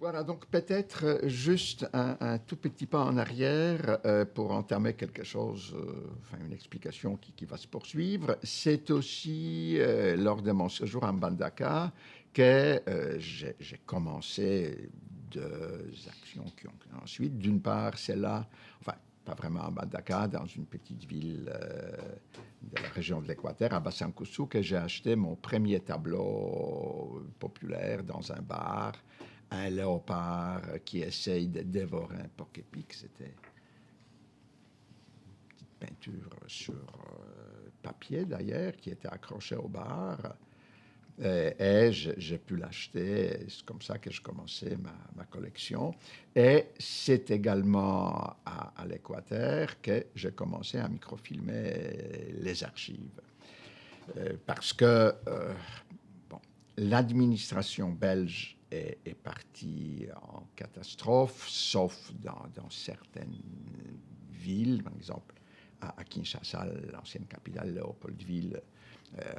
Voilà, donc peut-être juste un tout petit pas en arrière pour entamer quelque chose, enfin une explication qui va se poursuivre. C'est aussi lors de mon séjour en Bandaka que j'ai commencé deux actions qui ont ensuite. D'une part, c'est là, enfin pas vraiment en Bandaka, dans une petite ville de la région de l'Équateur, à Bassancousou, que j'ai acheté mon premier tableau populaire dans un bar, un léopard qui essaye de dévorer un porc-épic. C'était une petite peinture sur papier d'ailleurs qui était accrochée au bar. Et j'ai pu l'acheter. C'est comme ça que je commençais ma collection. Et c'est également à l'Équateur que j'ai commencé à microfilmer les archives. Parce que bon, l'administration belge est partie en catastrophe, sauf dans certaines villes, par exemple à Kinshasa, l'ancienne capitale, Léopoldville.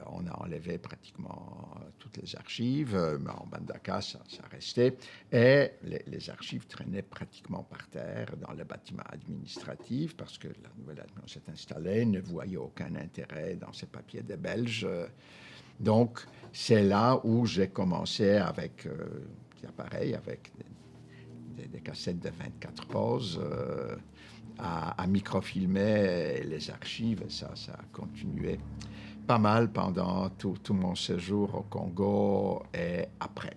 On a enlevé pratiquement toutes les archives, mais en Bandaka, ça restait. Et les archives traînaient pratiquement par terre dans le bâtiment administratif parce que la nouvelle administration s'est installée, ne voyait aucun intérêt dans ces papiers des Belges. Donc, c'est là où j'ai commencé avec des appareils, avec des cassettes de 24 poses, à microfilmer les archives. Ça a continué pas mal pendant tout mon séjour au Congo et après.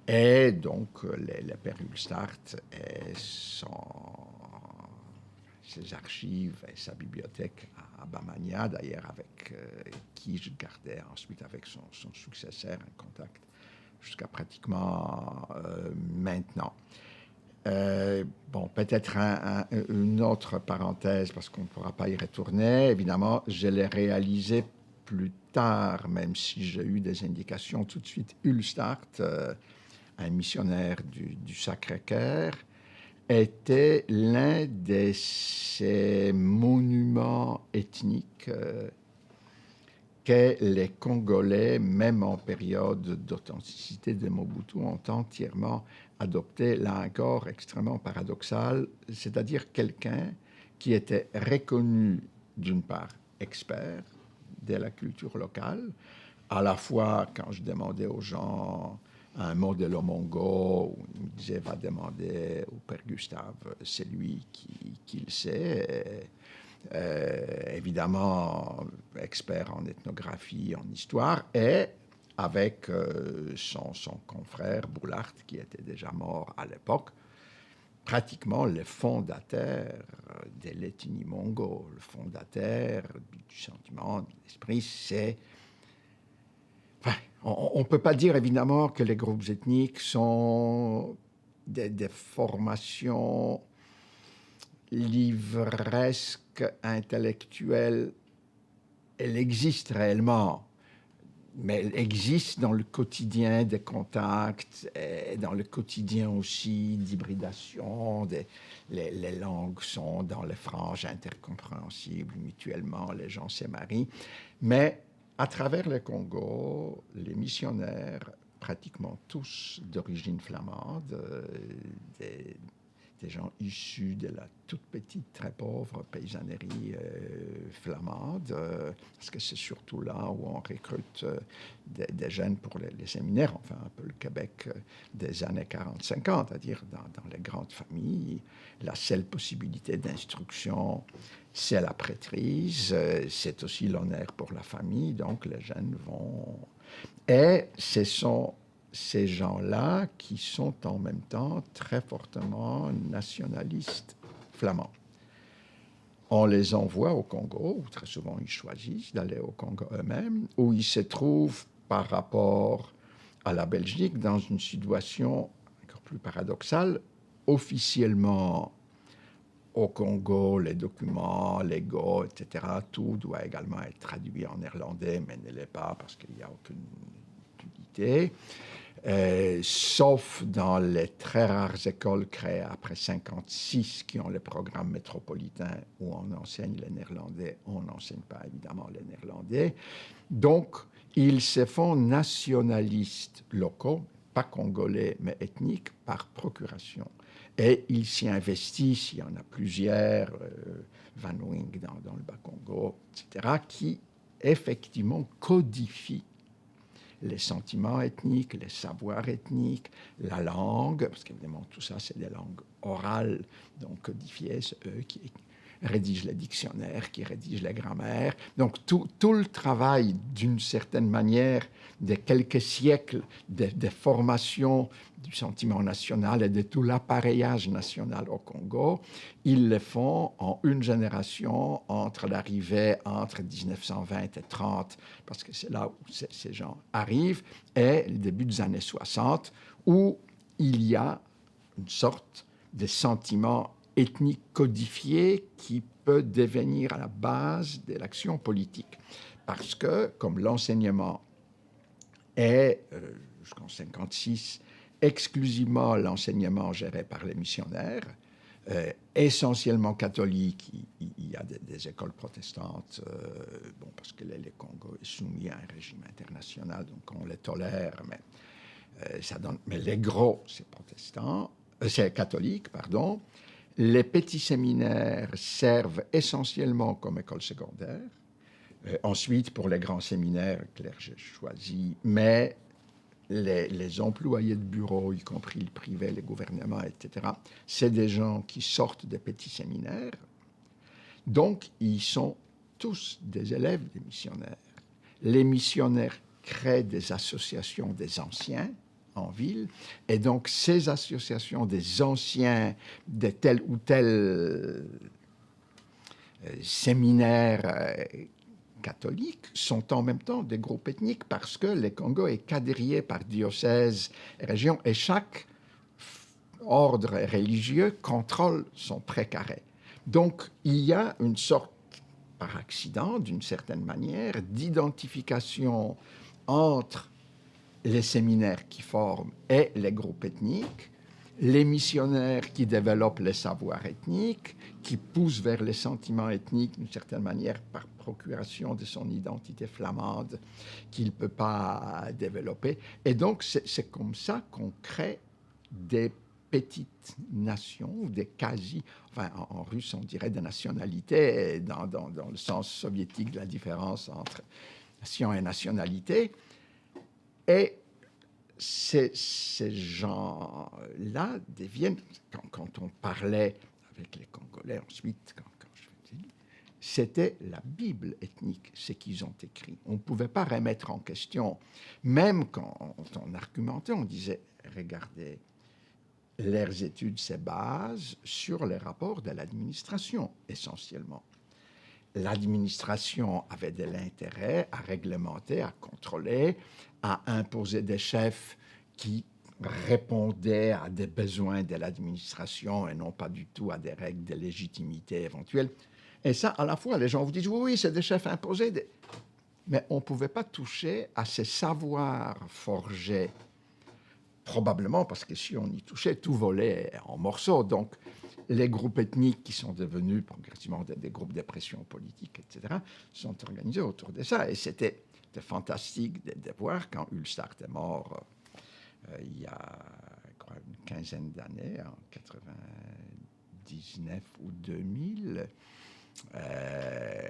Et donc, les Pérul Start et ses archives et sa bibliothèque à Bamania, d'ailleurs, avec qui je gardais ensuite avec son successeur un contact jusqu'à pratiquement maintenant. Bon, peut-être une autre parenthèse, parce qu'on ne pourra pas y retourner. Évidemment, je l'ai réalisé plus tard, même si j'ai eu des indications tout de suite. Ulstart, un missionnaire du Sacré-Cœur, était l'un de ces monuments ethniques que les Congolais, même en période d'authenticité de Mobutu, ont entièrement adopté, là encore extrêmement paradoxal, c'est-à-dire quelqu'un qui était reconnu d'une part expert de la culture locale, à la fois quand je demandais aux gens un mot de l'Omongo, ils me disaient va demander au père Gustave, c'est lui qui le sait. Évidemment, expert en ethnographie, en histoire, et avec son confrère Boulard, qui était déjà mort à l'époque, pratiquement le fondateur de l'ethnie mongo, le fondateur du sentiment, de l'esprit, c'est... Enfin, on ne peut pas dire évidemment que les groupes ethniques sont des formations livresque, intellectuelle, elle existe réellement, mais elle existe dans le quotidien des contacts, et dans le quotidien aussi d'hybridation. Les langues sont dans les franges intercompréhensibles mutuellement, les gens se marient. Mais à travers le Congo, les missionnaires, pratiquement tous d'origine flamande, des gens issus de la toute petite, très pauvre paysannerie flamande, parce que c'est surtout là où on recrute des jeunes pour les séminaires, enfin un peu le Québec des années 40-50, c'est-à-dire dans les grandes familles, la seule possibilité d'instruction, c'est la prêtrise, c'est aussi l'honneur pour la famille, donc les jeunes vont... Et ce sont ces gens-là qui sont en même temps très fortement nationalistes flamands. On les envoie au Congo, où très souvent ils choisissent d'aller au Congo eux-mêmes, où ils se trouvent par rapport à la Belgique dans une situation encore plus paradoxale. Officiellement, au Congo, les documents légaux, etc., tout doit également être traduit en néerlandais, mais ne l'est pas parce qu'il n'y a aucune utilité. Sauf dans les très rares écoles créées après 1956 qui ont le programme métropolitain où on enseigne le néerlandais, on n'enseigne pas évidemment le néerlandais. Donc, ils se font nationalistes locaux, pas congolais, mais ethniques, par procuration. Et ils s'y investissent, il y en a plusieurs, Van Wing dans le Bas-Congo, etc., qui effectivement codifient les sentiments ethniques, les savoirs ethniques, la langue, parce qu'évidemment tout ça c'est des langues orales, donc codifiées, c'est eux qui rédigent les dictionnaires, qui rédigent les grammaires. Donc tout le travail, d'une certaine manière, des quelques siècles de formation du sentiment national et de tout l'appareillage national au Congo, ils le font en une génération entre l'arrivée entre 1920 et 30, parce que c'est là où ces gens arrivent, et le début des années 60, où il y a une sorte de sentiment ethnique codifié qui peut devenir à la base de l'action politique. Parce que, comme l'enseignement est, jusqu'en 1956, exclusivement l'enseignement géré par les missionnaires, essentiellement catholiques, il y a des écoles protestantes, bon, parce que le Congo est soumis à un régime international, donc on les tolère, mais, mais les gros, c'est protestants, c'est catholique, pardon. Les petits séminaires servent essentiellement comme école secondaire. Ensuite, pour les grands séminaires, clergé choisi, mais les employés de bureau, y compris le privé, les gouvernements, etc., c'est des gens qui sortent des petits séminaires. Donc, ils sont tous des élèves des missionnaires. Les missionnaires créent des associations des anciens en ville, et donc ces associations des anciens de tel ou tel séminaire catholiques sont en même temps des groupes ethniques parce que le Congo est quadrillé par diocèse et région, et chaque ordre religieux contrôle son précaré. Donc, il y a une sorte, par accident, d'une certaine manière, d'identification entre les séminaires qui forment et les groupes ethniques, les missionnaires qui développent les savoirs ethniques, qui poussent vers les sentiments ethniques d'une certaine manière par procuration de son identité flamande qu'il ne peut pas développer. Et donc, c'est comme ça qu'on crée des petites nations, des quasi, enfin en russe on dirait des nationalités, dans le sens soviétique de la différence entre nation et nationalité. Et ces gens-là deviennent, quand on parlait avec les Congolais ensuite, quand je faisais, c'était la Bible ethnique, ce qu'ils ont écrit. On ne pouvait pas remettre en question, même quand on argumentait, on disait, regardez, leurs études se basent sur les rapports de l'administration, essentiellement. L'administration avait de l'intérêt à réglementer, à contrôler, à imposer des chefs qui répondaient à des besoins de l'administration et non pas du tout à des règles de légitimité éventuelles. Et ça, à la fois, les gens vous disent, oui, c'est des chefs imposés, mais on ne pouvait pas toucher à ces savoirs forgés, probablement parce que si on y touchait, tout volait en morceaux. Donc, les groupes ethniques qui sont devenus progressivement des groupes de pression politique, etc., sont organisés autour de ça. Et c'était fantastique de voir quand Ulstart est mort il y a une quinzaine d'années, en 99 ou 2000.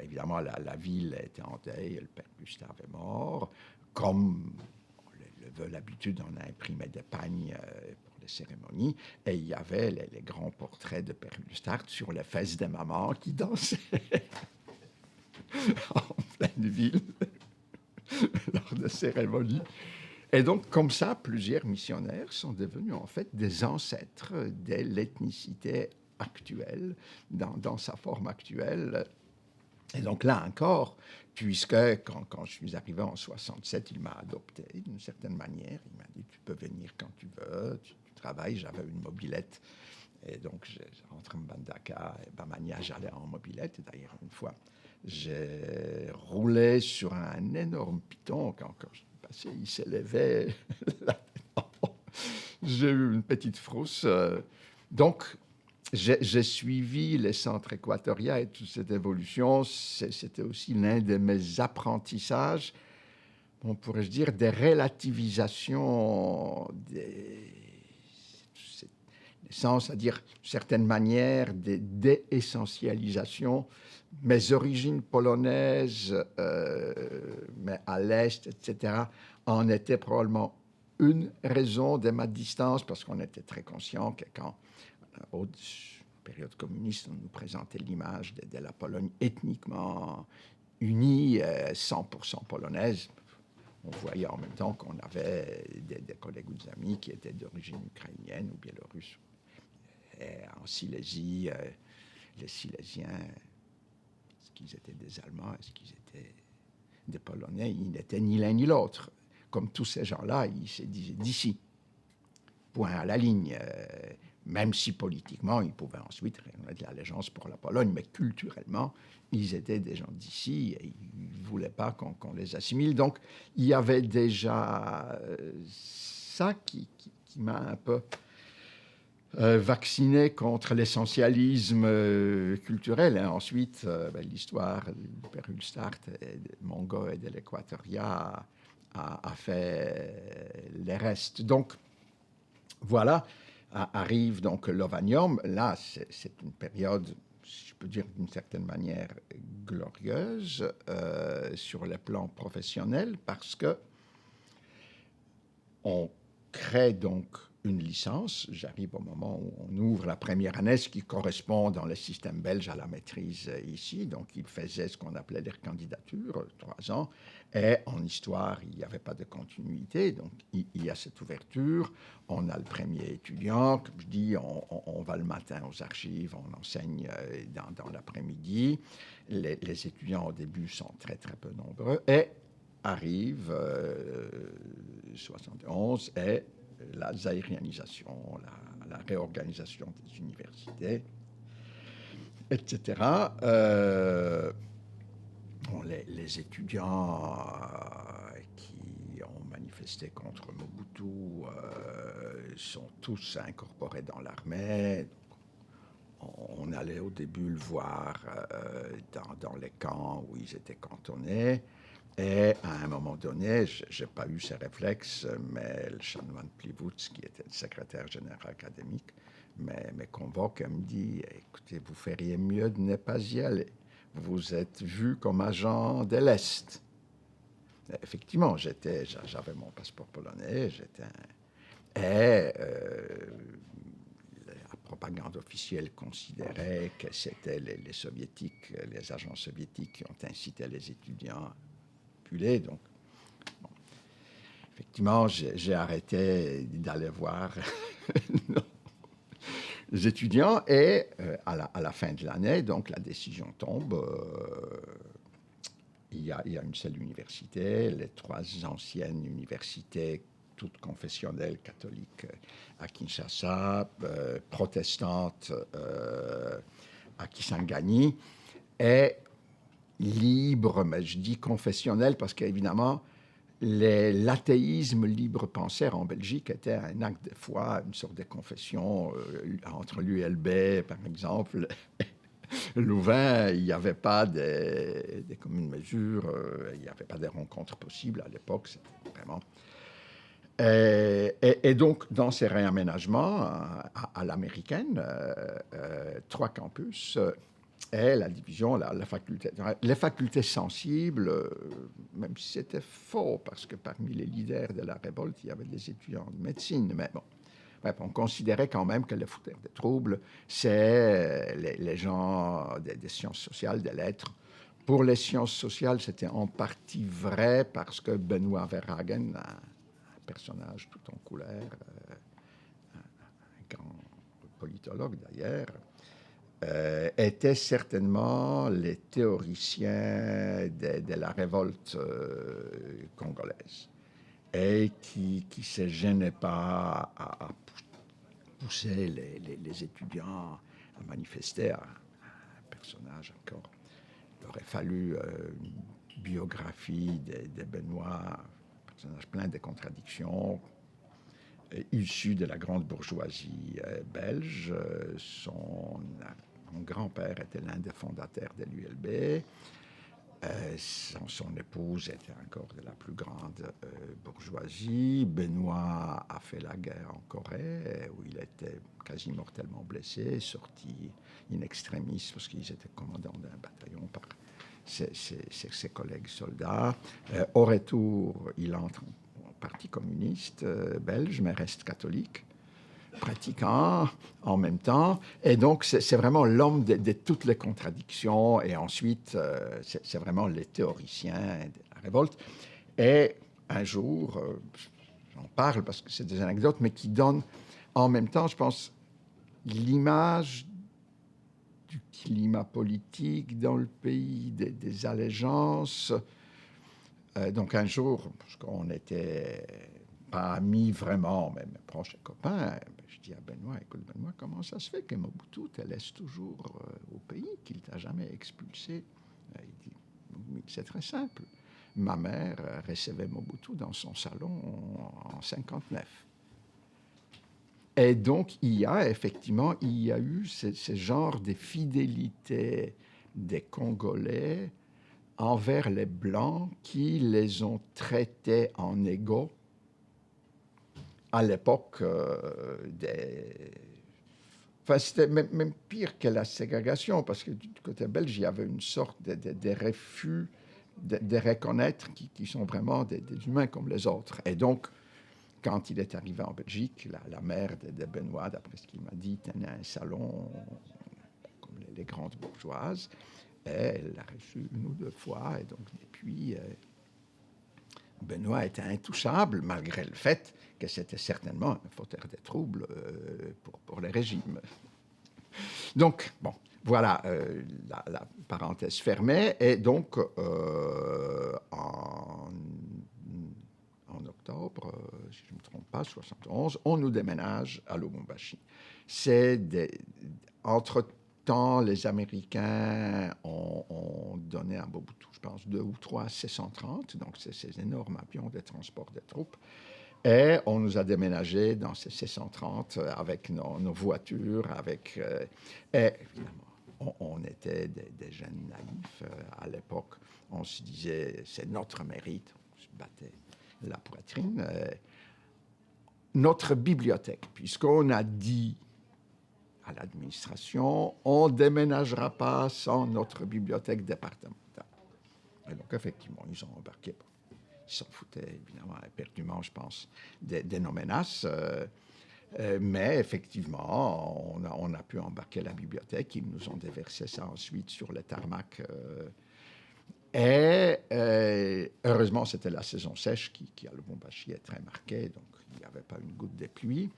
Évidemment, la ville était en deuil, le père Gustave est mort. Comme on le veut l'habitude, on a imprimé des pagnes pour les cérémonies, et il y avait les grands portraits de père Gustave sur les fesses des mamans qui dansaient en pleine ville lors de cérémonies. Et donc, comme ça, plusieurs missionnaires sont devenus en fait des ancêtres de l'ethnicité actuelle, dans sa forme actuelle. Et donc là encore, puisque quand je suis arrivé en 67, il m'a adopté d'une certaine manière. Il m'a dit, tu peux venir quand tu veux, tu travailles. J'avais une mobilette. Et donc, entre Mbandaka et Bamania, j'allais en mobilette. Et d'ailleurs, une fois, j'ai roulé sur un énorme piton quand je suis passé. Il s'élevait là-dedans. J'ai eu une petite frousse. Donc, j'ai suivi les centres équatoriaux et toute cette évolution. C'était aussi l'un de mes apprentissages on pourrait dire, des relativisations des naissances, c'est-à-dire, d'une certaine manière, des déessentialisations. Mes origines polonaises, mais à l'Est, etc., en étaient probablement une raison de ma distance, parce qu'on était très conscient que quand, au période communiste, on nous présentait l'image de la Pologne ethniquement unie, 100% polonaise, on voyait en même temps qu'on avait des collègues ou des amis qui étaient d'origine ukrainienne ou biélorusse. Et en Silésie, les Silésiens, est-ce qu'ils étaient des Allemands, est-ce qu'ils étaient des Polonais? Ils n'étaient ni l'un ni l'autre. Comme tous ces gens-là, ils se disaient d'ici. Point à la ligne. Même si politiquement, ils pouvaient ensuite réunir de l'allégeance pour la Pologne, mais culturellement, ils étaient des gens d'ici et ils ne voulaient pas qu'on les assimile. Donc, il y avait déjà ça qui m'a un peu vacciné contre l'essentialisme culturel. Et ensuite, l'histoire du Perulstart, de Mongo et de l'Équatoria a fait les restes. Donc, voilà, arrive donc l'Ovanium. Là, c'est une période, si je peux dire d'une certaine manière, glorieuse sur le plan professionnel parce que on crée donc une licence. J'arrive au moment où on ouvre la première année, ce qui correspond dans le système belge à la maîtrise ici. Donc, il faisait ce qu'on appelait des candidatures, 3 ans. Et en histoire, il n'y avait pas de continuité. Donc, il y a cette ouverture. On a le premier étudiant. Comme je dis, on va le matin aux archives, on enseigne dans l'après-midi. Les étudiants, au début, sont très, très peu nombreux. Et arrive 71 et la zaïrianisation, la réorganisation des universités, etc. Les étudiants qui ont manifesté contre Mobutu sont tous incorporés dans l'armée. On allait au début le voir dans les camps où ils étaient cantonnés. Et à un moment donné, je n'ai pas eu ces réflexes, mais le chanoine Plivouts, qui était le secrétaire général académique, me convoque et me dit « Écoutez, vous feriez mieux de ne pas y aller. Vous êtes vu comme agent de l'Est. » Effectivement, j'avais mon passeport polonais, et la propagande officielle considérait que c'était les soviétiques, les agents soviétiques qui ont incité les étudiants à puller. Donc, bon. Effectivement, j'ai arrêté d'aller voir les étudiants et à la fin de l'année, donc la décision tombe. Il y a une seule université, les 3 anciennes universités, toutes confessionnelles catholiques à Kinshasa, protestantes à Kisangani, et libre, mais je dis confessionnel parce qu'évidemment, l'athéisme libre-penseur en Belgique était un acte de foi, une sorte de confession entre l'ULB, par exemple. Louvain, il n'y avait pas des communes mesures, il n'y avait pas de rencontres possibles à l'époque, c'était vraiment... Et donc, dans ces réaménagements à l'américaine, 3 campus, et la division, la faculté, les facultés sensibles, même si c'était faux, parce que parmi les leaders de la révolte, il y avait des étudiants de médecine, mais bon. Bref, on considérait quand même que les fauteurs de troubles, c'est les gens des sciences sociales, des lettres. Pour les sciences sociales, c'était en partie vrai parce que Benoît Verhagen, un personnage tout en couleur, un grand politologue d'ailleurs, étaient certainement les théoriciens de la révolte congolaise et qui ne se gênaient pas à pousser les étudiants à manifester. Un personnage encore. Il aurait fallu une biographie de Benoît, un personnage plein de contradictions, issu de la grande bourgeoisie belge. Son grand-père était l'un des fondateurs de l'ULB. Son épouse était encore de la plus grande bourgeoisie. Benoît a fait la guerre en Corée, où il était quasi mortellement blessé, sorti in extremis parce qu'ils étaient commandants d'un bataillon par ses collègues soldats. Au retour, il entre au Parti communiste belge, mais reste catholique, pratiquant en même temps. Et donc, c'est vraiment l'homme de toutes les contradictions. Et ensuite, c'est vraiment les théoriciens de la révolte. Et un jour, j'en parle parce que c'est des anecdotes, mais qui donnent en même temps, je pense, l'image du climat politique dans le pays, des allégeances. Donc un jour, parce qu'on n'était pas amis vraiment, mais proches copains, je dis à Benoît, écoute Benoît, comment ça se fait que Mobutu te laisse toujours au pays, qu'il ne t'a jamais expulsé? Il dit, oui, c'est très simple. Ma mère recevait Mobutu dans son salon en 1959. Et donc, il y a eu ce genre de fidélité des Congolais envers les Blancs qui les ont traités en égaux à l'époque Enfin, c'était même pire que la ségrégation, parce que du côté belge, il y avait une sorte de refus de reconnaître qui sont vraiment des humains comme les autres. Et donc, quand il est arrivé en Belgique, la mère de Benoît, d'après ce qu'il m'a dit, tenait un salon comme les grandes bourgeoises. Et elle l'a reçu une ou deux fois. Et donc, depuis, Benoît était intouchable, malgré le fait que c'était certainement un fauteur de troubles pour le régime. Donc, bon, voilà la parenthèse fermée. Et donc, en octobre, si je ne me trompe pas, 71, on nous déménage à Lubumbashi. Entre-temps, les Américains ont donné à Mobutu, je pense, 2 ou 3 C-130, donc c'est ces énormes avions de transport de troupes. Et on nous a déménagé dans ces C-130 avec nos voitures, et évidemment, on était des jeunes naïfs à l'époque. On se disait, c'est notre mérite, on se battait la poitrine. Notre bibliothèque, puisqu'on a dit à l'administration, on ne déménagera pas sans notre bibliothèque départementale. Et donc, effectivement, ils ont embarqué. Ils s'en foutaient, évidemment, éperdument, je pense, de nos menaces. Mais effectivement, on a pu embarquer la bibliothèque. Ils nous ont déversé ça ensuite sur le tarmac. Heureusement, c'était la saison sèche qui à Lubumbashi est très marquée, donc il n'y avait pas une goutte de pluie.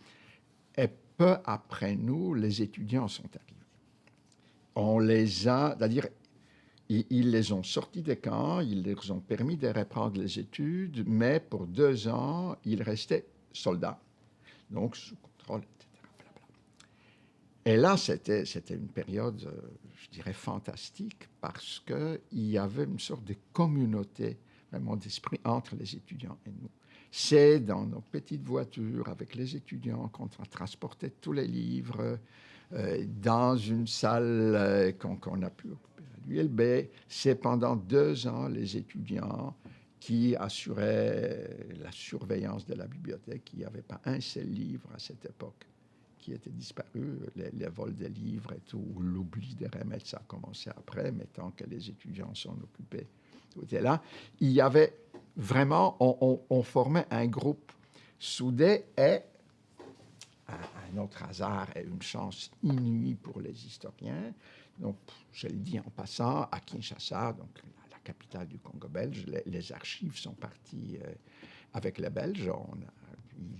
Et peu après nous, les étudiants sont arrivés. On les a, c'est-à-dire, ils les ont sortis des camps, ils leur ont permis de reprendre les études, mais pour 2 ans, ils restaient soldats, donc sous contrôle, etc. Et là, c'était une période, je dirais, fantastique, parce qu'il y avait une sorte de communauté, vraiment d'esprit entre les étudiants et nous. C'est dans nos petites voitures, avec les étudiants, qu'on transportait tous les livres, dans une salle qu'on a pu occuper à l'ULB. C'est pendant 2 ans, les étudiants qui assuraient la surveillance de la bibliothèque. Il n'y avait pas un seul livre à cette époque qui était disparu, les vols de livres et tout, l'oubli de remettre, ça a commencé après, mais tant que les étudiants s'en occupaient, tout était là. Il y avait vraiment, on formait un groupe soudé, et un autre hasard et une chance inouïe pour les historiens. Donc, je le dis en passant, à Kinshasa, donc la capitale du Congo belge, les archives sont parties avec les Belges.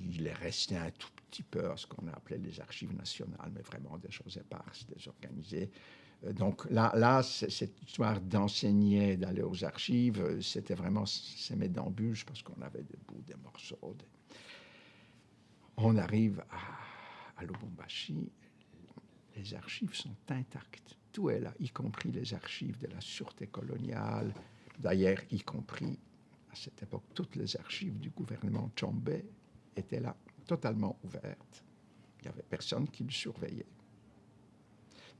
Il est resté un tout petit peu à ce qu'on a appelé les archives nationales, mais vraiment des choses éparses, désorganisées. Donc là, cette histoire d'enseigner, d'aller aux archives, c'était vraiment s'aimer d'embûches parce qu'on avait des bouts, des morceaux. On arrive à Lubumbashi, les archives sont intactes. Tout est là, y compris les archives de la sûreté coloniale, d'ailleurs, y compris à cette époque, toutes les archives du gouvernement Tshombe étaient là, totalement ouvertes. Il n'y avait personne qui le surveillait.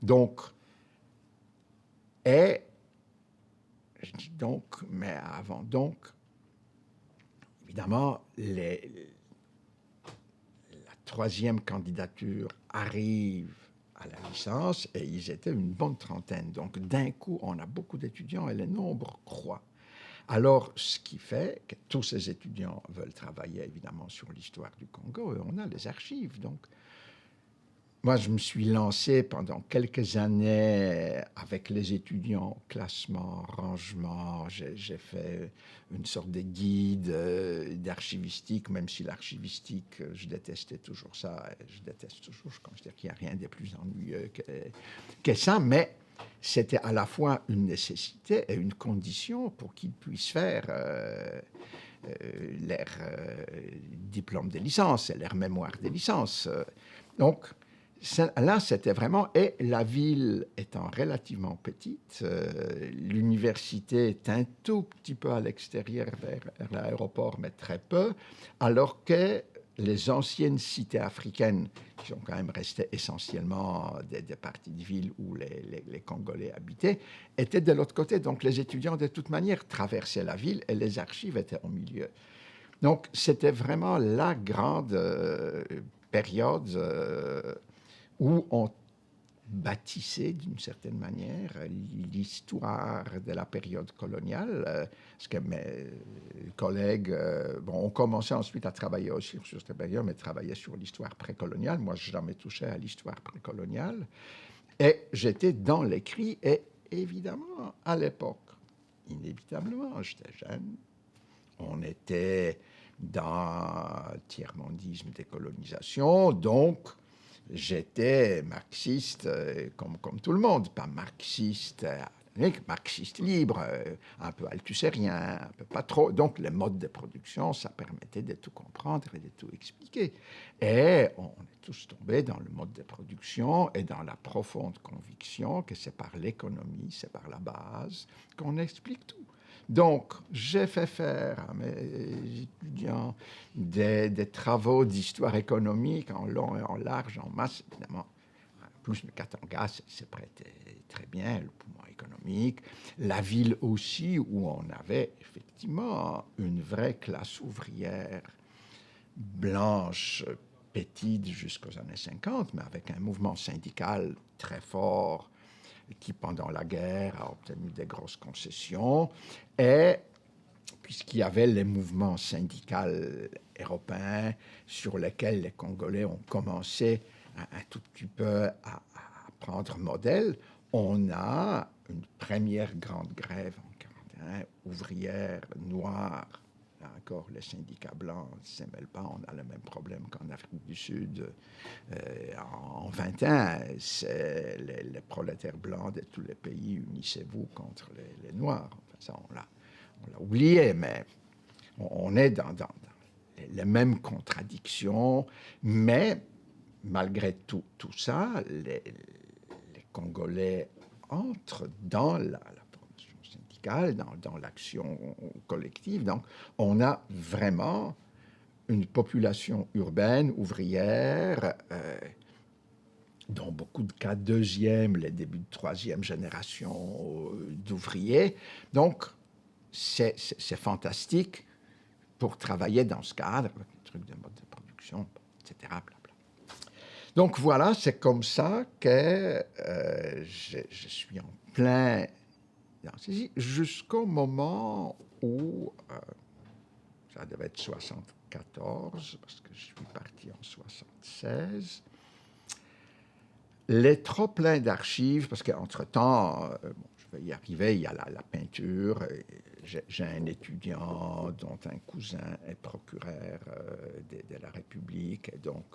Donc, et Je dis donc, mais avant donc, évidemment, la troisième candidature arrive à la licence et ils étaient une bonne trentaine. Donc d'un coup, on a beaucoup d'étudiants et le nombre croît. Alors, ce qui fait que tous ces étudiants veulent travailler évidemment sur l'histoire du Congo et on a les archives. Donc, moi, je me suis lancé pendant quelques années avec les étudiants, classement, rangement. J'ai fait une sorte de guide d'archivistique, même si l'archivistique, je détestais toujours ça. Je déteste toujours, je considère qu'il n'y a rien de plus ennuyeux que ça, mais c'était à la fois une nécessité et une condition pour qu'ils puissent faire leur diplôme de licence et leur mémoire de licence. Donc, là, c'était vraiment... Et la ville étant relativement petite, l'université est un tout petit peu à l'extérieur vers l'aéroport, mais très peu, alors que les anciennes cités africaines, qui sont quand même restées essentiellement des parties de ville où les Congolais habitaient, étaient de l'autre côté. Donc les étudiants, de toute manière, traversaient la ville et les archives étaient au milieu. Donc c'était vraiment la grande période où on bâtissait d'une certaine manière l'histoire de la période coloniale, parce que mes collègues ont commencé ensuite à travailler aussi sur cette période, mais travaillaient sur l'histoire précoloniale. Moi, je n'ai jamais touché à l'histoire précoloniale. Et j'étais dans l'écrit, et évidemment, à l'époque, inévitablement, j'étais jeune, on était dans le tiers-mondisme, décolonisation, donc j'étais marxiste comme tout le monde, pas marxiste, marxiste libre, un peu althusserien, un peu pas trop. Donc les modes de production, ça permettait de tout comprendre et de tout expliquer. Et on est tous tombés dans le mode de production et dans la profonde conviction que c'est par l'économie, c'est par la base qu'on explique tout. Donc, j'ai fait faire à mes étudiants des travaux d'histoire économique en long et en large, en masse, évidemment. Plus le Katanga se prêtait très bien, le poumon économique. La ville aussi, où on avait effectivement une vraie classe ouvrière blanche, pétide jusqu'aux années 50, mais avec un mouvement syndical très fort qui, pendant la guerre, a obtenu des grosses concessions. Et puisqu'il y avait les mouvements syndicaux européens sur lesquels les Congolais ont commencé un tout petit peu à prendre modèle, on a une première grande grève en 1941, ouvrière, noire. Là encore, les syndicats blancs ne se mêlent pas. On a le même problème qu'en Afrique du Sud. En 21, c'est les prolétaires blancs de tous les pays, unissez-vous contre les Noirs. Enfin, ça, on l'a oublié, mais on est dans les mêmes contradictions. Mais malgré tout ça, les Congolais entrent dans la promotion syndicale, dans l'action collective. Donc, on a vraiment une population urbaine, ouvrière, dans beaucoup de cas deuxième, les débuts de troisième génération d'ouvriers. Donc, c'est fantastique pour travailler dans ce cadre, avec les trucs de mode de production, etc. Blablabla. Donc voilà, c'est comme ça que je suis en plein dans ceci, jusqu'au moment où, ça devait être 74, parce que je suis parti en 76, les trop-pleins d'archives, parce qu'entre-temps, je vais y arriver, il y a la peinture. J'ai un étudiant dont un cousin est procureur de la République, et donc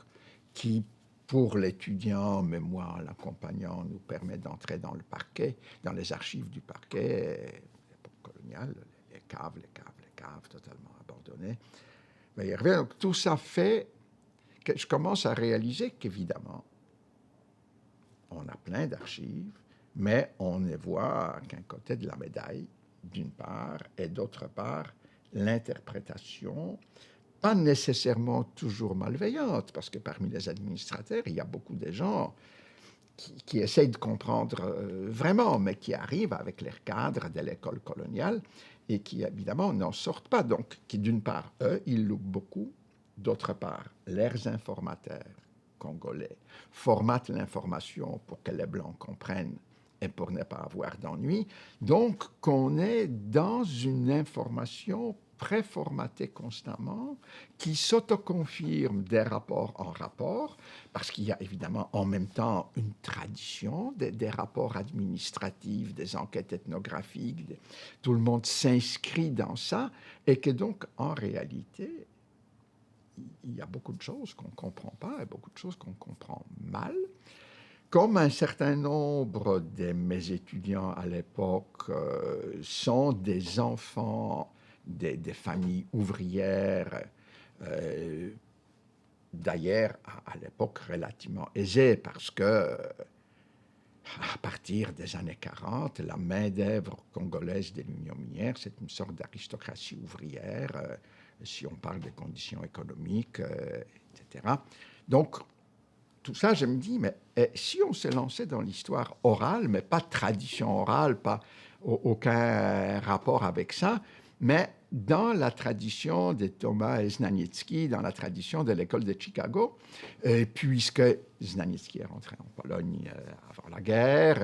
qui, pour l'étudiant, mais moi en l'accompagnant, nous permet d'entrer dans le parquet, dans les archives du parquet, l'époque coloniale, les caves totalement abandonnées. Mais y arriver. Donc, tout ça fait que je commence à réaliser qu'évidemment, on a plein d'archives, mais on ne voit qu'un côté de la médaille, d'une part, et d'autre part, l'interprétation, pas nécessairement toujours malveillante, parce que parmi les administrateurs, il y a beaucoup de gens qui essayent de comprendre vraiment, mais qui arrivent avec les cadres de l'école coloniale et qui, évidemment, n'en sortent pas. Donc, qui, d'une part, eux, ils loupent beaucoup. D'autre part, leurs informateurs congolais formatent l'information pour que les Blancs comprennent et pour ne pas avoir d'ennui. Donc, qu'on est dans une information préformatée constamment, qui s'autoconfirme des rapports en rapports, parce qu'il y a évidemment en même temps une tradition des rapports administratifs, des enquêtes ethnographiques, tout le monde s'inscrit dans ça, et que donc, en réalité, il y a beaucoup de choses qu'on ne comprend pas et beaucoup de choses qu'on comprend mal. Comme un certain nombre de mes étudiants à l'époque sont des enfants des familles ouvrières, d'ailleurs à l'époque relativement aisées, parce que à partir des années 40, la main-d'œuvre congolaise de l'Union minière, c'est une sorte d'aristocratie ouvrière, si on parle des conditions économiques, etc. Donc, tout ça, je me dis, mais si on se lançait dans l'histoire orale, mais pas de tradition orale, pas aucun rapport avec ça, mais dans la tradition de Thomas Znaniecki, dans la tradition de l'école de Chicago, puisque Znaniecki est rentré en Pologne avant la guerre,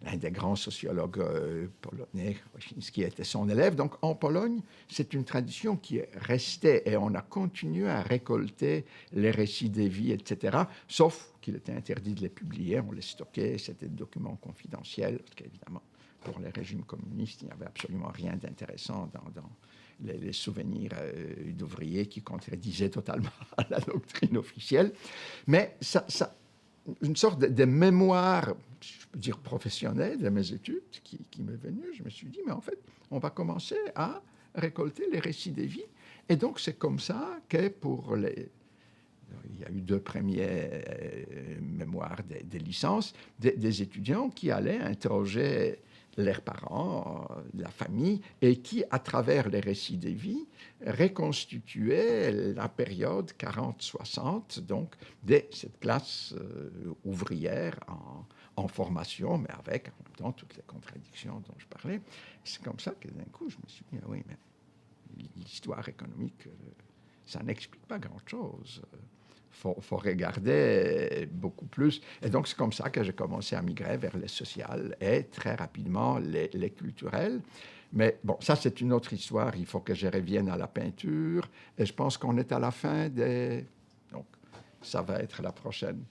l'un des grands sociologues polonais, Wojciechowski, était son élève. Donc en Pologne, c'est une tradition qui est restée et on a continué à récolter les récits des vies, etc. Sauf qu'il était interdit de les publier, on les stockait, c'était des documents confidentiels, parce qu'évidemment, pour les régimes communistes, il n'y avait absolument rien d'intéressant dans les souvenirs d'ouvriers qui contredisaient totalement la doctrine officielle. Mais ça une sorte de mémoire, je peux dire professionnelle, de mes études qui m'est venue. Je me suis dit, mais en fait, on va commencer à récolter les récits des vies. Et donc, c'est comme ça que pour les... Il y a eu 2 premiers mémoires de licence, des étudiants qui allaient interroger leurs parents, la famille, et qui, à travers les récits des vies, reconstituaient la période 40-60, donc de cette classe ouvrière en formation, mais avec en même temps toutes les contradictions dont je parlais. C'est comme ça que d'un coup, je me suis dit, ah oui, mais l'histoire économique, ça n'explique pas grand-chose. Faut regarder beaucoup plus. Et donc, c'est comme ça que j'ai commencé à migrer vers les sociales et très rapidement les culturelles. Mais bon, ça, c'est une autre histoire. Il faut que je revienne à la peinture. Et je pense qu'on est à la fin des... Donc, ça va être la prochaine.